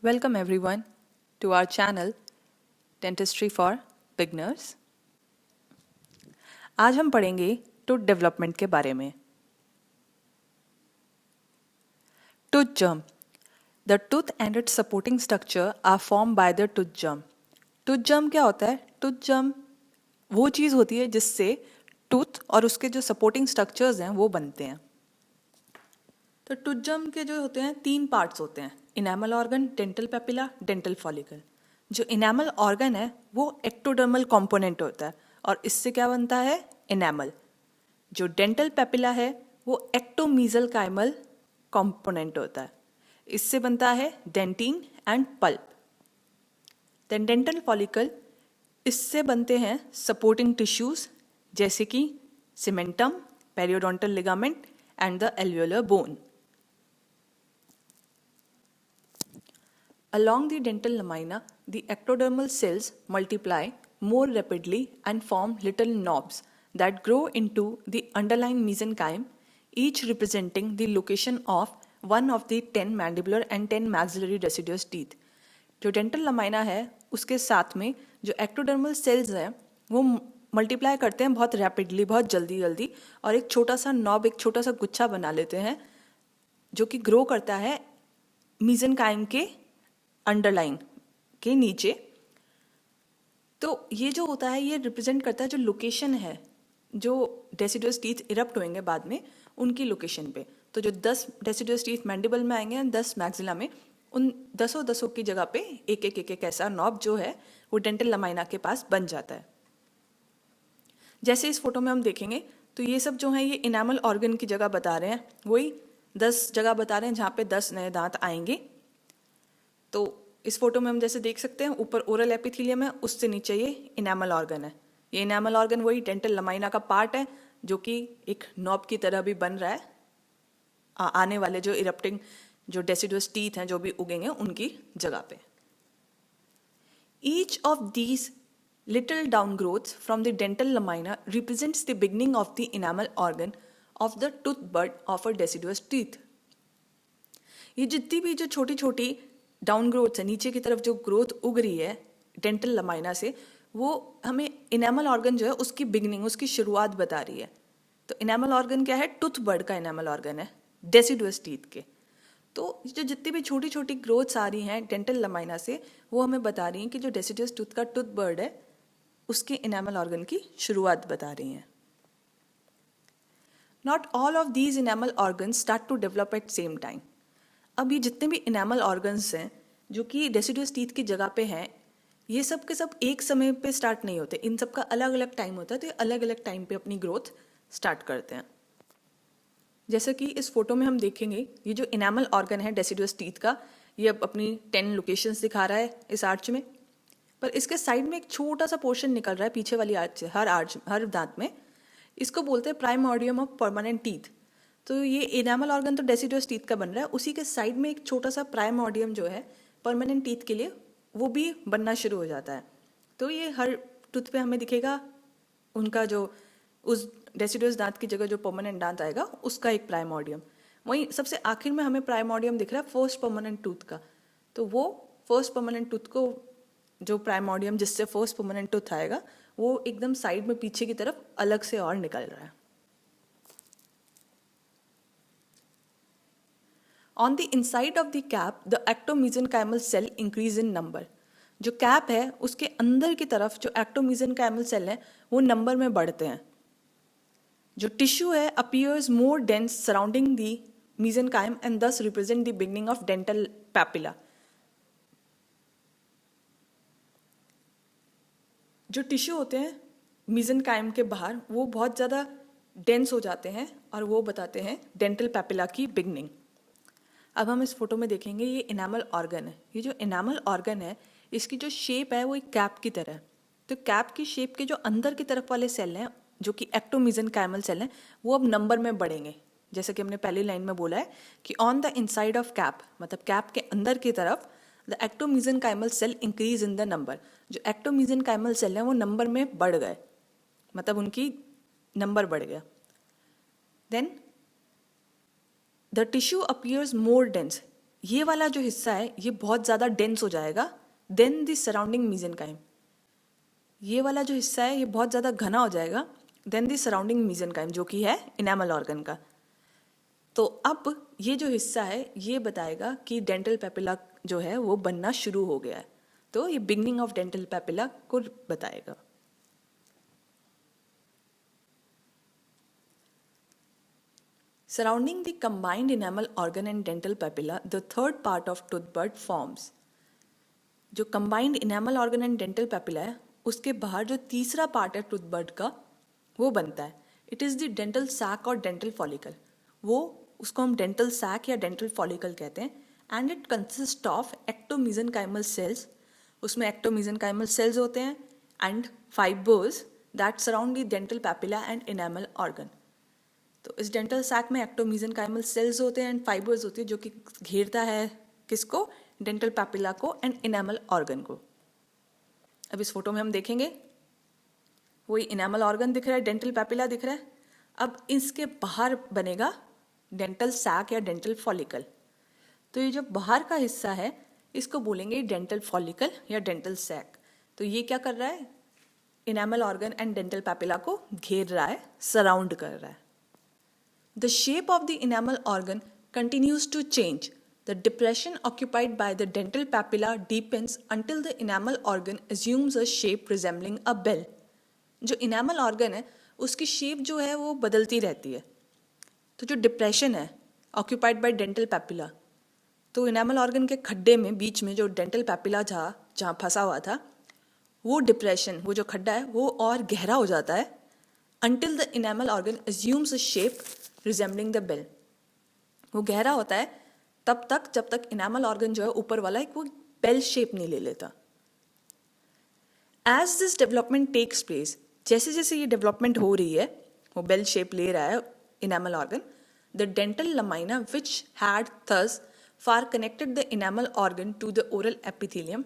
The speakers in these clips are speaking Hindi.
Welcome everyone to our channel Dentistry for Beginners। आज हम पढ़ेंगे टूथ डेवलपमेंट के बारे में। Tooth germ. The tooth and its supporting structure are form by the tooth germ. Tooth germ क्या होता है? टूथ जर्म वो चीज़ होती है जिससे टूथ और उसके जो सपोर्टिंग स्ट्रक्चर्स हैं वो बनते हैं। तो टूथ जर्म के जो होते हैं 3 पार्ट्स होते हैं, enamel organ, dental papilla, dental follicle. जो इनेमल ऑर्गन है वो एक्टोडर्मल कंपोनेंट होता है और इससे क्या बनता है? इनेमल। जो डेंटल पेपिला है वो एक्टोमीजल काइमल कंपोनेंट होता है, इससे बनता है dentin and pulp. Then dental follicle, इससे बनते हैं सपोर्टिंग टिश्यूज जैसे कि cementum, periodontal ligament and the alveolar bone. Along the dental lamina, the ectodermal cells multiply more rapidly and form little knobs that grow into the underlying mesenchyme, each representing the location of one of the 10 mandibular and 10 maxillary deciduous teeth. जो डेंटल लमाइना है उसके साथ में जो एक्टोडर्मल सेल्स हैं वो मल्टीप्लाई करते हैं बहुत रैपिडली, बहुत जल्दी जल्दी, और एक छोटा सा नॉब, एक छोटा सा गुच्छा बना लेते हैं जो कि ग्रो करता है मीजेनकाइम के अंडरलाइन के नीचे। तो ये जो होता है ये रिप्रेजेंट करता है जो लोकेशन है, जो डेसिडुअस टीथ इरप्ट होंगे बाद में उनकी लोकेशन पे। तो जो 10 डेसिडुअस टीथ मैंडिबल में आएंगे और 10 मैक्सिला में, उन 10 की जगह पे एक ऐसा नॉब जो है वो डेंटल लमाइना के पास बन जाता है। जैसे इस फोटो में हम देखेंगे तो ये सब जो है ये इनेमल ऑर्गन की जगह बता रहे हैं, वही 10 जगह बता रहे हैं जहाँ पे 10 नए दांत आएंगे। तो इस फोटो में हम जैसे देख सकते हैं ऊपर ओरल एपिथेलियम है, उससे नीचे ये इनेमल ऑर्गन है। ये इनेमल ऑर्गन वही डेंटल लमाइना का पार्ट है जो कि एक नॉब की तरह भी बन रहा है आने वाले जो इरप्टिंग जो डेसिडुअस टीथ हैं जो भी उगेंगे उनकी जगह पे। Each of these little down growths from the dental lamina represents the beginning of the enamel organ of the tooth bud of a deciduous teeth. ये जितनी भी जो छोटी छोटी डाउन ग्रोथ है, नीचे की तरफ जो ग्रोथ उग रही है डेंटल लमाइना से, वो हमें इनेमल ऑर्गन जो है उसकी बिगनिंग, उसकी शुरुआत बता रही है। तो इनेमल ऑर्गन क्या है? टूथ बर्ड का इनेमल ऑर्गन है डेसिडुअस टीथ के। तो जो जितनी भी छोटी छोटी ग्रोथ्स आ रही हैं डेंटल लमाइना से वो हमें बता रही हैं कि जो डेसिडुअस टूथ का टूथ बर्ड है उसके इनेमल ऑर्गन की शुरुआत बता रही हैं। Not all of these enamel organ start to develop at same time. अब ये जितने भी इनेमल ऑर्गन्स हैं जो कि डेसिडुअस टीथ की जगह पे हैं, ये सब के सब एक समय पे स्टार्ट नहीं होते, इन सब का अलग अलग टाइम होता है। तो ये अलग अलग टाइम पे अपनी ग्रोथ स्टार्ट करते हैं। जैसे कि इस फोटो में हम देखेंगे ये जो इनेमल ऑर्गन है डेसिडुअस टीथ का, ये अब अपनी 10 लोकेशंस दिखा रहा है इस आर्च में, पर इसके साइड में एक छोटा सा पोर्शन निकल रहा है पीछे वाली आर्च से, हर दांत में। इसको बोलते हैं प्राइमोर्डियम ऑफ परमानेंट टीथ। तो ये इनेमल ऑर्गन तो डेसिडुअस टीथ का बन रहा है, उसी के साइड में एक छोटा सा प्राइमोर्डियम जो है परमानेंट टीथ के लिए वो भी बनना शुरू हो जाता है। तो ये हर टूथ पे हमें दिखेगा उनका जो उस डेसिडुअस दांत की जगह जो परमानेंट दांत आएगा उसका एक प्राइमोर्डियम। वहीं सबसे आखिर में हमें प्राइमोर्डियम दिख रहा है फर्स्ट परमानेंट टूथ का। तो वो फर्स्ट परमानेंट टूथ को जो प्राइमोर्डियम जिससे फर्स्ट परमानेंट टूथ आएगा वो एकदम साइड में पीछे की तरफ अलग से और निकल रहा है। On the inside of the cap, the ectomesenchymal cell increase in number. जो कैप है उसके अंदर की तरफ जो एक्टोमीजेनकाइमल सेल है वो नंबर में बढ़ते हैं। जो टिश्यू है appears more dense surrounding the mesenchyme and thus represent the beginning of dental papilla. जो टिश्यू होते हैं mesenchyme के बाहर वो बहुत ज़्यादा डेंस हो जाते हैं और वो बताते हैं डेंटल पैपिला की बिगनिंग। अब हम इस फोटो में देखेंगे ये इनेमल ऑर्गन है। ये जो इनेमल ऑर्गन है इसकी जो शेप है वो एक कैप की तरह है। तो कैप की शेप के जो अंदर की तरफ वाले सेल हैं जो कि एक्टोमीजेनकाइमल सेल हैं वो अब नंबर में बढ़ेंगे। जैसे कि हमने पहली लाइन में बोला है कि on the inside of cap, मतलब कैप के अंदर की तरफ the ectomesenchymal cell increase in the number. जो एक्टोमीजेनकाइमल सेल हैं वो नंबर में बढ़ गए, मतलब उनकी नंबर बढ़ गया। Then the tissue appears more dense. ये वाला जो हिस्सा है ये बहुत ज़्यादा डेंस हो जाएगा देन द सराउंडिंग मीजेनकाइम। ये वाला जो हिस्सा है ये बहुत ज़्यादा घना हो जाएगा देन द सराउंडिंग मीजेनकाइम, जो कि है इनेमल ऑर्गन का। तो अब ये जो हिस्सा है ये बताएगा कि डेंटल पेपिला जो है वो बनना शुरू हो गया है। तो ये बिगनिंग ऑफ डेंटल पेपिला को बताएगा। Surrounding the combined enamel organ and dental papilla, the third part of tooth bud forms. जो combined enamel organ and dental papilla है उसके बाहर जो तीसरा पार्ट है टूथ बड का वो बनता है। It is the dental sac और डेंटल फॉलिकल। वो उसको हम डेंटल सैक या डेंटल फॉलिकल कहते हैं। And it consist of ectomesenchymal cells. उसमें एक्टोमीजेनकाइमल सेल्स होते हैं and fibres that surround the dental papilla and enamel organ. तो इस डेंटल सैक में एक्टोमीजेनकाइमल सेल्स होते हैं एंड फाइबर्स होती है जो कि घेरता है किसको, डेंटल पेपिला को एंड इनेमल ऑर्गन को। अब इस फोटो में हम देखेंगे वही इनेमल ऑर्गन दिख रहा है, डेंटल पेपिला दिख रहा है। अब इसके बाहर बनेगा डेंटल सैक या डेंटल फॉलिकल। तो ये जो बाहर का हिस्सा है इसको बोलेंगे डेंटल फॉलिकल या डेंटल सैक। तो ये क्या कर रहा है, enamel organ and dental papilla को घेर रहा है, सराउंड कर रहा है। The shape of the enamel organ continues to change. The depression occupied by the dental papilla deepens until the enamel organ assumes a shape resembling a bell. जो enamel organ है उसकी shape जो है वो बदलती रहती है। तो जो depression है occupied by dental papilla, तो enamel organ के खड्डे में बीच में जो dental papilla था जहाँ फंसा हुआ था, वो depression, वो जो खड्डा है वो और गहरा हो जाता है until the enamel organ assumes a shape resembling the bell. वो गहरा होता है तब तक जब तक इनेमल ऑर्गन जो है ऊपर वाला एक वो बेल शेप नहीं ले लेता। As this development takes place, जैसे जैसे ये डेवलपमेंट हो रही है वो बेल शेप ले रहा है enamel organ, the dental lamina which had thus far connected the enamel organ to the oral epithelium,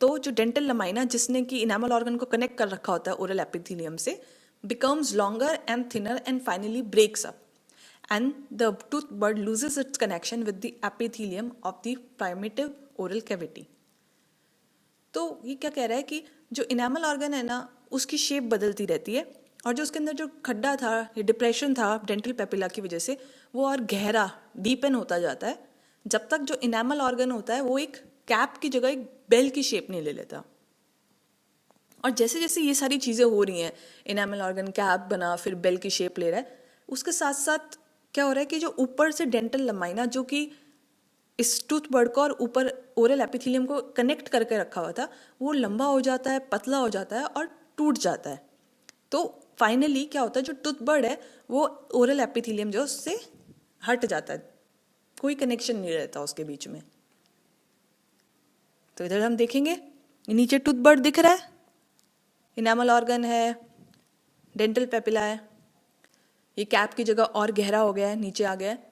तो जो डेंटल लमाइना जिसने कि इनेमल ऑर्गन को कनेक्ट कर रखा होता है ओरल एपिथेलियम से, becomes longer and thinner and finally breaks up, and the tooth bud loses its connection with the epithelium of the primitive oral cavity. तो ये क्या कह रहा है कि जो इनेमल ऑर्गन है ना उसकी शेप बदलती रहती है और जो उसके अंदर जो खड्डा था या डिप्रेशन था डेंटल पेपिला की वजह से वो और गहरा डीपन होता जाता है, जब तक जो इनेमल ऑर्गन होता है वो एक कैप की जगह एक बेल की शेप नहीं ले लेता। और जैसे जैसे ये सारी चीज़ें हो रही हैं, इनेमल ऑर्गन कैप बना फिर बेल की शेप ले रहा है, उसके साथ साथ क्या हो रहा है कि जो ऊपर से डेंटल लमाइना जो कि इस टूथ बड को और ऊपर ओरल एपिथेलियम को कनेक्ट करके रखा हुआ था वो लंबा हो जाता है, पतला हो जाता है और टूट जाता है। तो फाइनली क्या होता है, जो टूथ बड है वो ओरल एपिथेलियम जो उससे हट जाता है, कोई कनेक्शन नहीं रहता उसके बीच में। तो इधर हम देखेंगे नीचे टूथ बड दिख रहा है, इनेमल ऑर्गन है, डेंटल पेपिला है, ये कैप की जगह और गहरा हो गया है, नीचे आ गया है,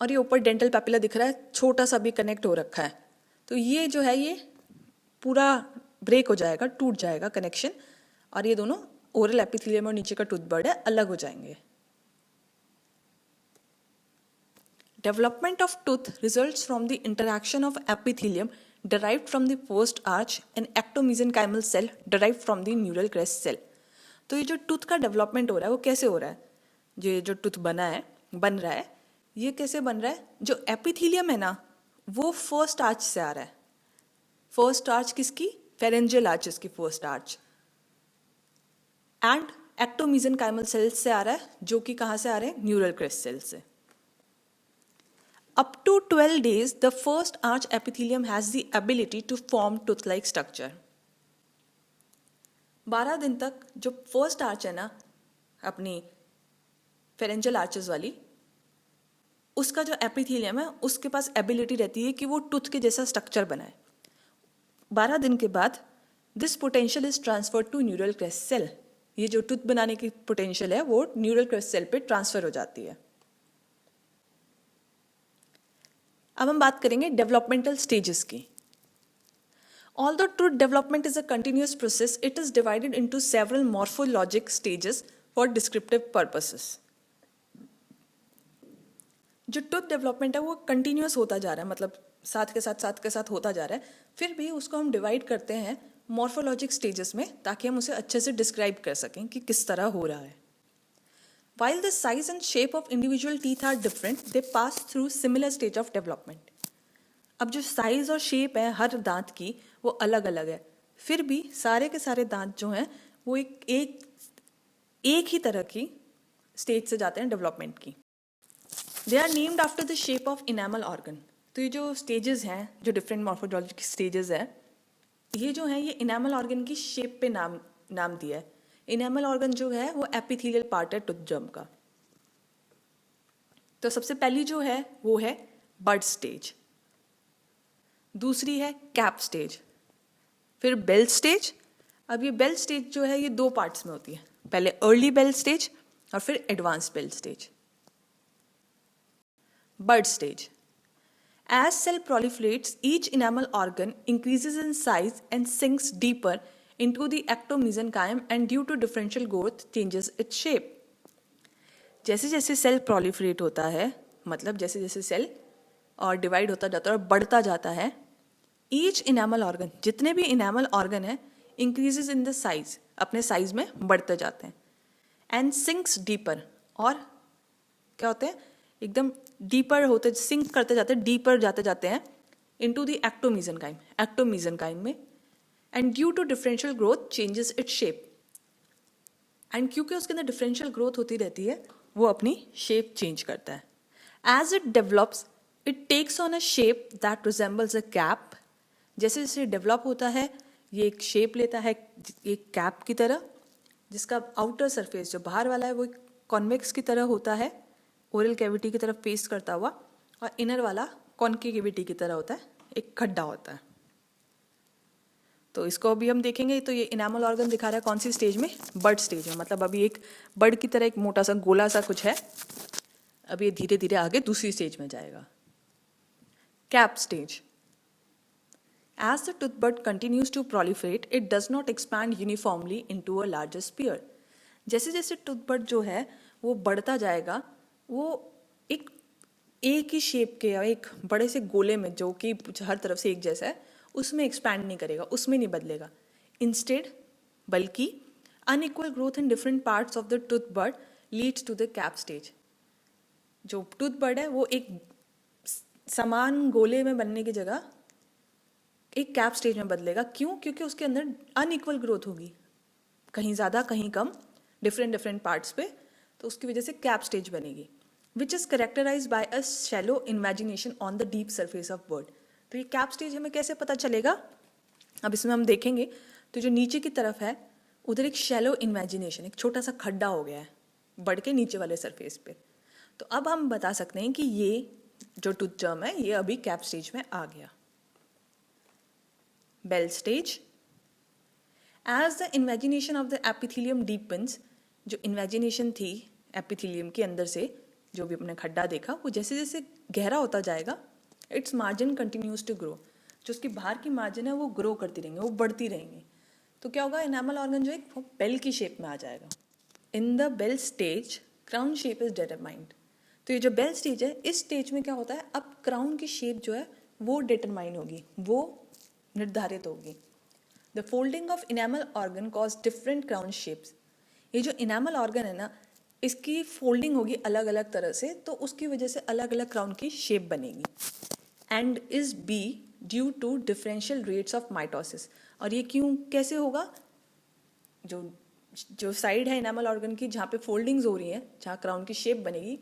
और ये ऊपर डेंटल पेपिला दिख रहा है, छोटा सा भी कनेक्ट हो रखा है। तो ये जो है ये पूरा ब्रेक हो जाएगा, टूट जाएगा कनेक्शन, और ये दोनों ओरल एपिथेलियम और नीचे का टूथ बड है अलग हो जाएंगे। Development of tooth results from the interaction of epithelium derived from the first arch and ectomesenchymal cell derived from the neural crest cell. तो ये जो टूथ का डेवलपमेंट हो रहा है वो कैसे हो रहा है, जो टूथ बन रहा है ये कैसे बन रहा है, जो एपिथेलियम है ना वो फर्स्ट आर्च से आ रहा है। फर्स्ट आर्च किसकी, फेरेंजियल आर्चेस की फर्स्ट आर्च, एंड एक्टोमेसेनकाइमल सेल्स से आ रहा है जो कि कहाँ से आ रहे हैं, न्यूरल क्रेस्ट सेल से। Up to 12 days, the first arch epithelium has the ability to form tooth-like structure. 12 दिन तक जो फर्स्ट आर्च है ना अपनी फेरेंजियल आर्चेस वाली, उसका जो एपिथेलियम है उसके पास एबिलिटी रहती है कि वो टूथ के जैसा स्ट्रक्चर बनाए। 12 दिन के बाद this potential is transferred to neural crest cell. ये जो टूथ बनाने की पोटेंशियल है वो न्यूरल क्रेस्ट सेल पे ट्रांसफर हो जाती है। अब हम बात करेंगे डेवलपमेंटल स्टेजेस की। Although tooth development is a continuous process, it is divided into several morphologic stages for descriptive purposes. जो टूथ डेवलपमेंट है वो कंटिन्यूस होता जा रहा है, मतलब साथ के साथ होता जा रहा है, फिर भी उसको हम डिवाइड करते हैं मॉर्फोलॉजिक स्टेजेस में, ताकि हम उसे अच्छे से डिस्क्राइब कर सकें कि किस तरह हो रहा है. While the size and shape of individual teeth are different, they pass through similar stage of development. अब जो साइज और शेप है हर दांत की वो अलग अलग है, फिर भी सारे के सारे दांत जो हैं वो एक ही तरह की स्टेज से जाते हैं डेवलपमेंट की. They are named after the shape of enamel organ. तो ये जो स्टेजेस हैं, जो डिफरेंट मॉर्फोलॉजिक स्टेजेस हैं, ये जो हैं ये इनेमल ऑर्गन की शेप पे नाम दिया है. इनेमल ऑर्गन जो है वो एपिथेलियल पार्ट है टूथ जर्म का. तो सबसे पहली जो है वो है बड स्टेज, दूसरी है कैप स्टेज, फिर बेल स्टेज. अब ये बेल स्टेज जो है ये दो पार्ट्स में होती है, पहले अर्ली बेल स्टेज और फिर advance bell stage. Bud stage. As cell proliferates, each enamel organ increases in size and sinks deeper into the ectomesenchyme and due to differential growth changes its shape. जैसे जैसे सेल प्रोलिफरेट होता है, मतलब जैसे जैसे सेल और डिवाइड होता जाता है और बढ़ता जाता है, ईच इनेमल ऑर्गन, जितने भी इनेमल ऑर्गन है, इंक्रीजेज इन द साइज, अपने साइज में बढ़ते जाते हैं. एंड सिंक्स डीपर, और क्या होते हैं एकदम डीपर होते, सिंक करते जाते हैं, डीपर जाते जाते हैं इनटू द एक्टोमीसेंकाइम में. And due to differential growth changes its shape. And क्योंकि उसके अंदर डिफरेंशियल ग्रोथ होती रहती है, वो अपनी शेप चेंज करता है. As it develops it takes on a shape that resembles a cap. जैसे जैसे डेवलप होता है ये एक शेप लेता है एक कैप की तरह, जिसका आउटर सरफेस जो बाहर वाला है वो एक कॉन्वेक्स की तरह होता है, ओरल कैविटी की तरफ फेस करता हुआ, और इनर वाला कॉन्केविटी की तरह होता है, एक खड्डा होता है. तो इसको अभी हम देखेंगे. तो ये इनेमल ऑर्गन दिखा रहा है कौन सी स्टेज में, बड स्टेज में. मतलब अभी एक बड की तरह एक मोटा सा गोला सा कुछ है, अभी ये धीरे धीरे आगे दूसरी स्टेज में जाएगा. Cap stage. As the tooth bud continues to proliferate, it does not expand uniformly into a larger sphere. जैसे जैसे टूथ बड जो है वो बढ़ता जाएगा, वो एक ही शेप के या एक बड़े से गोले में जो कि हर तरफ से एक जैसा है, उसमें एक्सपैंड नहीं करेगा, उसमें नहीं बदलेगा. इंस्टेड, बल्कि unequal growth in different parts of the tooth bud leads to the cap stage. जो टूथ बड है वो एक समान गोले में बनने की जगह एक कैप स्टेज में बदलेगा. क्यों? क्योंकि उसके अंदर अनइक्वल ग्रोथ होगी, कहीं ज़्यादा कहीं कम, डिफरेंट पार्ट्स पे, तो उसकी वजह से कैप स्टेज बनेगी. Which is characterize by a shallow imagination on the deep surface of bud. तो ये कैप स्टेज हमें कैसे पता चलेगा, अब इसमें हम देखेंगे. तो जो नीचे की तरफ है उधर एक शैलो इमेजिनेशन, एक छोटा सा खड्डा हो गया है बर्ड के नीचे वाले सरफेस पे. तो अब हम बता सकते हैं कि ये जो टूथ जर्म है ये अभी कैप स्टेज में आ गया. Bell stage. As the invagination of the epithelium deepens, जो इन्वेजिनेशन थी एपिथेलियम के अंदर से, जो भी अपने खड्डा देखा, वो जैसे जैसे गहरा होता जाएगा, its margin continues to grow. जो उसकी बाहर की मार्जिन है वो ग्रो करती रहेंगे, वो बढ़ती रहेंगी. तो क्या होगा, इनेमल ऑर्गन जो है वो बेल की शेप में आ जाएगा. In the bell stage crown shape is determined. तो ये जो बेल स्टेज है, इस स्टेज में क्या होता है, अब क्राउन की शेप जो है वो डिटरमाइन होगी, वो निर्धारित होगी. The folding of enamel organ cause different crown shapes. ये जो इनेमल ऑर्गन है ना, इसकी फोल्डिंग होगी अलग अलग तरह से, तो उसकी वजह से अलग अलग क्राउन की शेप बनेगी. And is be due to differential rates of mitosis. और ये क्यों, कैसे होगा, जो साइड है इनेमल ऑर्गन की जहाँ पे फोल्डिंग्स हो रही हैं, जहाँ क्राउन की शेप बनेगी,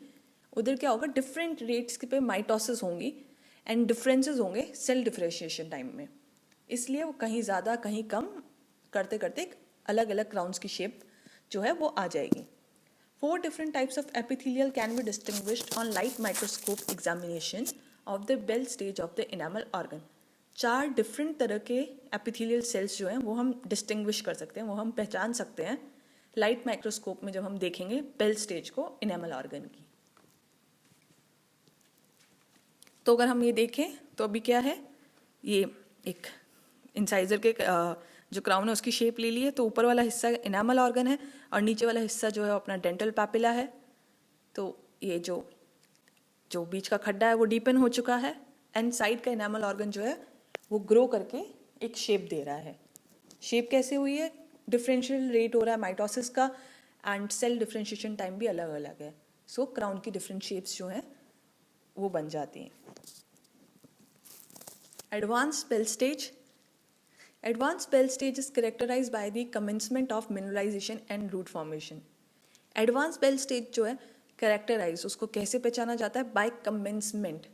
उधर क्या होगा, डिफरेंट रेट्स पे माइटोसिस होंगी एंड डिफरेंसेस होंगे सेल डिफरेंशिएशन टाइम में. इसलिए वो कहीं ज़्यादा कहीं कम करते करते अलग अलग क्राउन्स की शेप जो है वो आ जाएगी. 4 different types of epithelial can be distinguished on light microscope examination of the bell stage of the enamel organ. 4 different तरह के एपिथेलियल सेल्स जो हैं वो हम डिस्टिंग्विश कर सकते हैं, वो हम पहचान सकते हैं लाइट माइक्रोस्कोप में जब हम देखेंगे बेल स्टेज को इनेमल ऑर्गन की. तो अगर हम ये देखें तो अभी क्या है, ये एक इंसाइजर के जो क्राउन है उसकी शेप ले ली है. तो ऊपर वाला हिस्सा इनेमल ऑर्गन है और नीचे वाला हिस्सा जो है अपना डेंटल पैपिला है. तो ये जो जो बीच का खड्डा है वो डीपन हो चुका है एंड साइड का इनेमल ऑर्गन जो है वो ग्रो करके एक शेप दे रहा है. शेप कैसे हुई है? डिफरेंशियल रेट हो रहा है माइटोसिस का एंड सेल डिफरेंशिएशन टाइम भी अलग अलग है. सो क्राउन की डिफरेंट शेप्स जो हैं वो बन जाती हैं. Advanced bell stage. Advanced bell stage is characterized by the commencement of mineralization and root formation. Advanced bell stage जो है characterize उसको कैसे पहचाना जाता है? By commencement.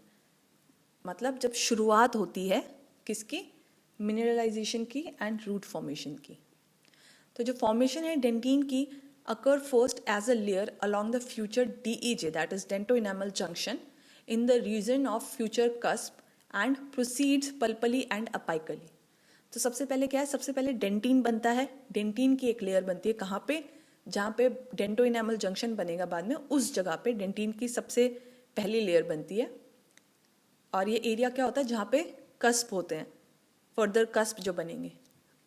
मतलब जब शुरुआत होती है किसकी? मिनरलाइजेशन की एंड रूट फॉर्मेशन की. तो जो फॉर्मेशन है डेंटिन की occur first as a layer along the future DEJ, that is dento-enamel junction, in the region of future cusp and proceeds pulpally and apically. तो सबसे पहले क्या है? सबसे पहले डेंटिन बनता है. डेंटिन की एक लेयर बनती है कहाँ पे? जहाँ पे डेंटो इनेमल जंक्शन बनेगा बाद में, उस जगह पे डेंटिन की सबसे पहली लेयर बनती है. और ये एरिया क्या होता है? जहाँ पे कस्प होते हैं, फर्दर कस्प जो बनेंगे.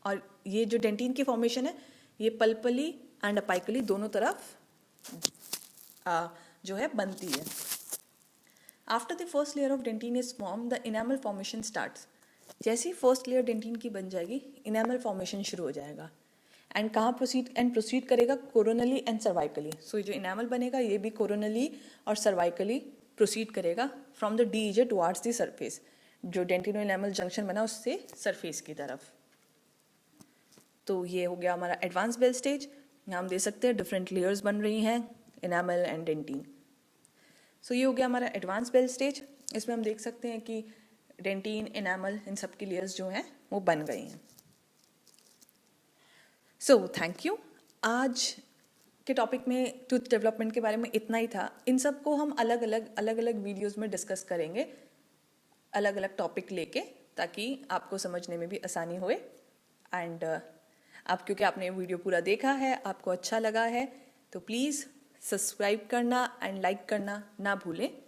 और ये जो डेंटिन की फॉर्मेशन है ये पल्पली एंड अपाइकली दोनों तरफ जो है बनती है. After the first layer of dentin is form the enamel formation starts. जैसे ही फर्स्ट लेयर डेंटिन की बन जाएगी इनेमल फॉर्मेशन शुरू हो जाएगा. एंड कहाँ प्रोसीड करेगा? कोरोनली एंड सर्वाइकली. सो ये जो इनेमल बनेगा ये भी कोरोनली और सर्वाइकली प्रोसीड करेगा from the DJ towards the surface. जो डेंटिनो इनेमल जंक्शन बना उससे सरफेस की तरफ. तो ये हो गया हमारा एडवांस बेल स्टेज. यहाँ हम दे सकते हैं डिफरेंट लेयर्स बन रही हैं इनेमल एंड डेंटिन. सो ये हो गया हमारा एडवांस बेल स्टेज. इसमें हम देख सकते हैं कि डेंटिन, इनेमल, इन सब की लेयर्स जो हैं वो बन गई हैं. So thank you. आज के टॉपिक में टूथ डेवलपमेंट के बारे में इतना ही था. इन सब को हम अलग अलग वीडियोस में डिस्कस करेंगे, अलग अलग टॉपिक लेके, ताकि आपको समझने में भी आसानी होए. एंड आप क्योंकि आपने वीडियो पूरा देखा है, आपको अच्छा लगा है, तो प्लीज़ सब्सक्राइब करना एंड लाइक करना ना भूलें.